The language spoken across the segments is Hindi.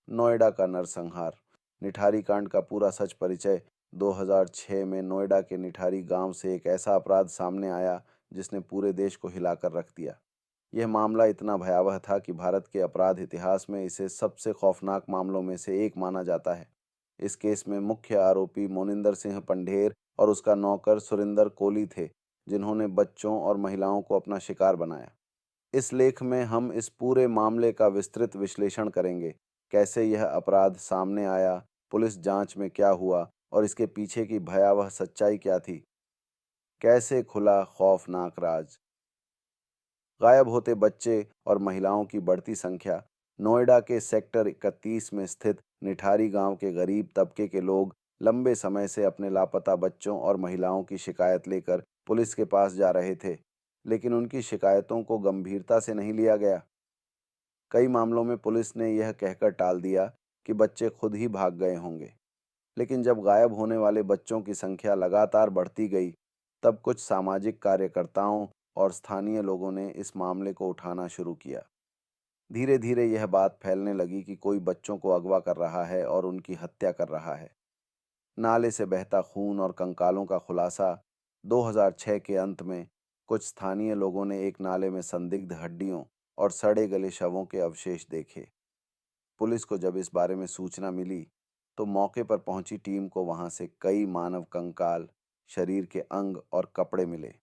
नोएडा का नरसंहार। निठारी कांड का पूरा सच परिचय। 2006 में नोएडा के निठारी गांव से एक ऐसा अपराध सामने आया जिसने पूरे देश को हिलाकर रख दिया। यह मामला इतना भयावह था कि भारत के अपराध इतिहास में इसे सबसे खौफनाक मामलों में से एक माना जाता है। इस केस में मुख्य आरोपी मोनिंदर सिंह पंढेर और उसका नौकर सुरिंदर कोली थे, जिन्होंने बच्चों और महिलाओं को अपना शिकार बनाया। इस लेख में हम इस पूरे मामले का विस्तृत विश्लेषण करेंगे। कैसे यह अपराध सामने आया, पुलिस जांच में क्या हुआ और इसके पीछे की भयावह सच्चाई क्या थी। कैसे खुला खौफनाक राज। गायब होते बच्चे और महिलाओं की बढ़ती संख्या। नोएडा के सेक्टर 31 में स्थित निठारी गांव के गरीब तबके के लोग लंबे समय से अपने लापता बच्चों और महिलाओं की शिकायत लेकर पुलिस के पास जा रहे थे, लेकिन उनकी शिकायतों को गंभीरता से नहीं लिया गया। कई मामलों में पुलिस ने यह कहकर टाल दिया कि बच्चे खुद ही भाग गए होंगे। लेकिन जब गायब होने वाले बच्चों की संख्या लगातार बढ़ती गई, तब कुछ सामाजिक कार्यकर्ताओं और स्थानीय लोगों ने इस मामले को उठाना शुरू किया। धीरे धीरे यह बात फैलने लगी कि कोई बच्चों को अगवा कर रहा है और उनकी हत्या कर रहा है। नाले से बहता खून और कंकालों का खुलासा। 2006 के अंत में कुछ स्थानीय लोगों ने एक नाले में संदिग्ध हड्डियों और सड़े गले शवों के अवशेष देखे। पुलिस को जब इस बारे में सूचना मिली, तो मौके पर पहुंची टीम को वहां से कई मानव कंकाल, शरीर के अंग और कपड़े मिले।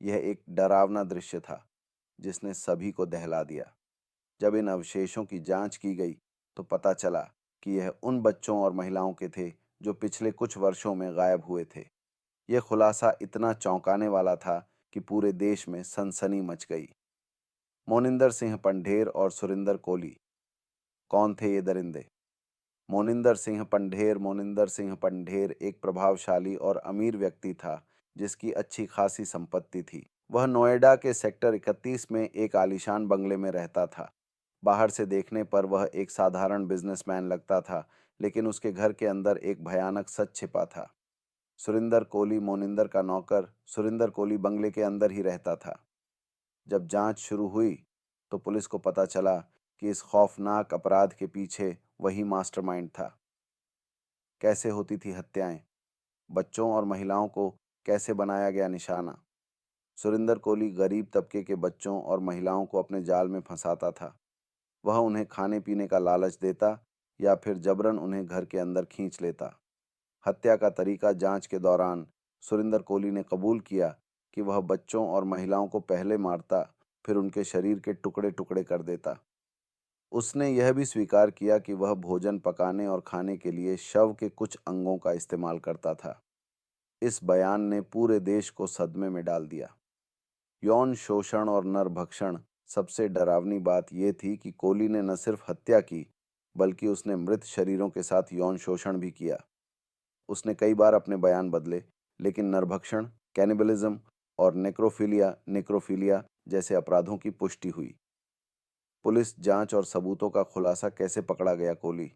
यह एक डरावना दृश्य था जिसने सभी को दहला दिया। जब इन अवशेषों की जांच की गई, तो पता चला कि यह उन बच्चों और महिलाओं के थे जो पिछले कुछ वर्षों में गायब हुए थे। यह खुलासा इतना चौंकाने वाला था कि पूरे देश में सनसनी मच गई। मोनिंदर सिंह पंढेर और सुरिंदर कोली। कौन थे ये दरिंदे? मोनिंदर सिंह पंढेर एक प्रभावशाली और अमीर व्यक्ति था, जिसकी अच्छी खासी संपत्ति थी। वह नोएडा के सेक्टर 31 में एक आलीशान बंगले में रहता था। बाहर से देखने पर वह एक साधारण बिजनेसमैन लगता था, लेकिन उसके घर के अंदर एक भयानक सच छिपा था। सुरिंदर कोली मोनिंदर का नौकर, सुरिंदर कोली बंगले के अंदर ही रहता था। जब जांच शुरू हुई, तो पुलिस को पता चला कि इस खौफनाक अपराध के पीछे वही मास्टरमाइंड था। कैसे होती थी हत्याएं? बच्चों और महिलाओं को कैसे बनाया गया निशाना? सुरिंदर कोहली गरीब तबके के बच्चों और महिलाओं को अपने जाल में फंसाता था। वह उन्हें खाने पीने का लालच देता या फिर जबरन उन्हें घर के अंदर खींच लेता। हत्या का तरीका जांच के दौरान सुरिंदर कोहली ने कबूल किया कि वह बच्चों और महिलाओं को पहले मारता, फिर उनके शरीर के टुकड़े टुकड़े कर देता। उसने यह भी स्वीकार किया कि वह भोजन पकाने और खाने के लिए शव के कुछ अंगों का इस्तेमाल करता था। इस बयान ने पूरे देश को सदमे में डाल दिया। यौन शोषण और नरभक्षण। सबसे डरावनी बात यह थी कि कोहली ने न सिर्फ हत्या की, बल्कि उसने मृत शरीरों के साथ यौन शोषण भी किया। उसने कई बार अपने बयान बदले, लेकिन नरभक्षण, कैनिबलिज्म और नेक्रोफिलिया जैसे अपराधों की पुष्टि हुई। पुलिस जांच और सबूतों का खुलासा कैसे पकड़ा गया कोहली?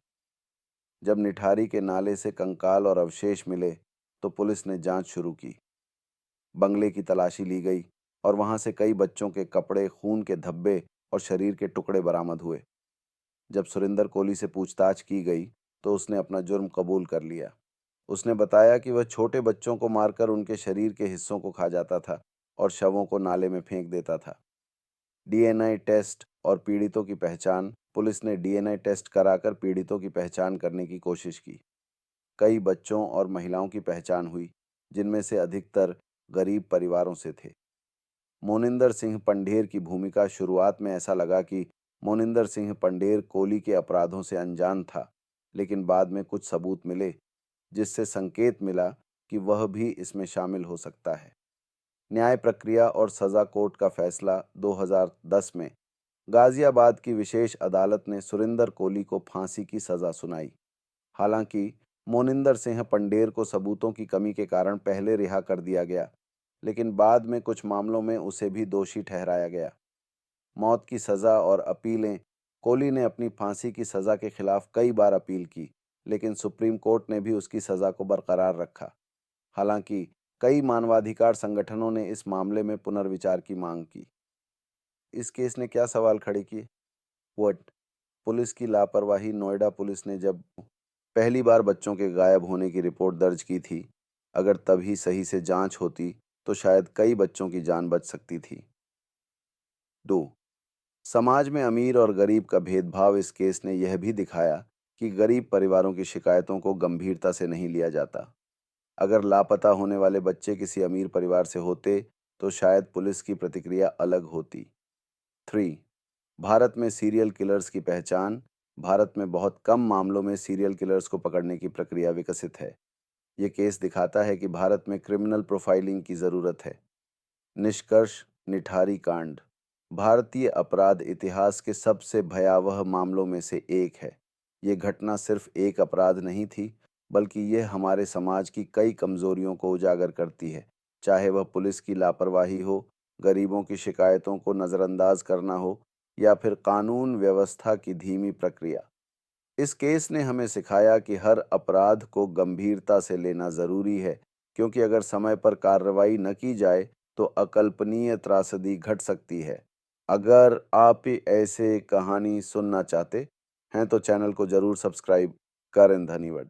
जब निठारी के नाले से कंकाल और अवशेष मिले, तो पुलिस ने जांच शुरू की। बंगले की तलाशी ली गई और वहां से कई बच्चों के कपड़े, खून के धब्बे और शरीर के टुकड़े बरामद हुए। जब सुरिंदर कोहली से पूछताछ की गई, तो उसने अपना जुर्म कबूल कर लिया। उसने बताया कि वह छोटे बच्चों को मारकर उनके शरीर के हिस्सों को खा जाता था और शवों को नाले में फेंक देता था। डीएनए टेस्ट और पीड़ितों की पहचान। पुलिस ने डीएनए टेस्ट कराकर पीड़ितों की पहचान करने की कोशिश की। कई बच्चों और महिलाओं की पहचान हुई, जिनमें से अधिकतर गरीब परिवारों से थे। मोनिंदर सिंह पंढेर की भूमिका। शुरुआत में ऐसा लगा कि मोनिंदर सिंह पंढेर कोहली के अपराधों से अनजान था, लेकिन बाद में कुछ सबूत मिले जिससे संकेत मिला कि वह भी इसमें शामिल हो सकता है। न्याय प्रक्रिया और सजा। कोर्ट का फैसला। 2010 में गाजियाबाद की विशेष अदालत ने सुरिंदर कोहली को फांसी की सजा सुनाई। हालांकि मोनिंदर सिंह पंढेर को सबूतों की कमी के कारण पहले रिहा कर दिया गया, लेकिन बाद में कुछ मामलों में उसे भी दोषी ठहराया गया। मौत की सजा और अपीलें। कोहली ने अपनी फांसी की सजा के खिलाफ कई बार अपील की, लेकिन सुप्रीम कोर्ट ने भी उसकी सजा को बरकरार रखा। हालांकि कई मानवाधिकार संगठनों ने इस मामले में पुनर्विचार की मांग की। इस केस ने क्या सवाल खड़े किए? व्हाट? पुलिस की लापरवाही। नोएडा पुलिस ने जब पहली बार बच्चों के गायब होने की रिपोर्ट दर्ज की थी, अगर तभी सही से जांच होती तो शायद कई बच्चों की जान बच सकती थी। 2, समाज में अमीर और गरीब का भेदभाव। इस केस ने यह भी दिखाया कि गरीब परिवारों की शिकायतों को गंभीरता से नहीं लिया जाता। अगर लापता होने वाले बच्चे किसी अमीर परिवार से होते तो शायद पुलिस की प्रतिक्रिया अलग होती। 3, भारत में सीरियल किलर्स की पहचान। भारत में बहुत कम मामलों में सीरियल किलर्स को पकड़ने की प्रक्रिया विकसित है। ये केस दिखाता है कि भारत में क्रिमिनल प्रोफाइलिंग की ज़रूरत है। निष्कर्ष। निठारी कांड भारतीय अपराध इतिहास के सबसे भयावह मामलों में से एक है। ये घटना सिर्फ एक अपराध नहीं थी, बल्कि यह हमारे समाज की कई कमजोरियों को उजागर करती है। चाहे वह पुलिस की लापरवाही हो, गरीबों की शिकायतों को नज़रअंदाज करना हो, या फिर कानून व्यवस्था की धीमी प्रक्रिया। इस केस ने हमें सिखाया कि हर अपराध को गंभीरता से लेना ज़रूरी है, क्योंकि अगर समय पर कार्रवाई न की जाए तो अकल्पनीय त्रासदी घट सकती है। अगर आप ऐसे कहानी सुनना चाहते हैं तो चैनल को ज़रूर सब्सक्राइब करें। धन्यवाद।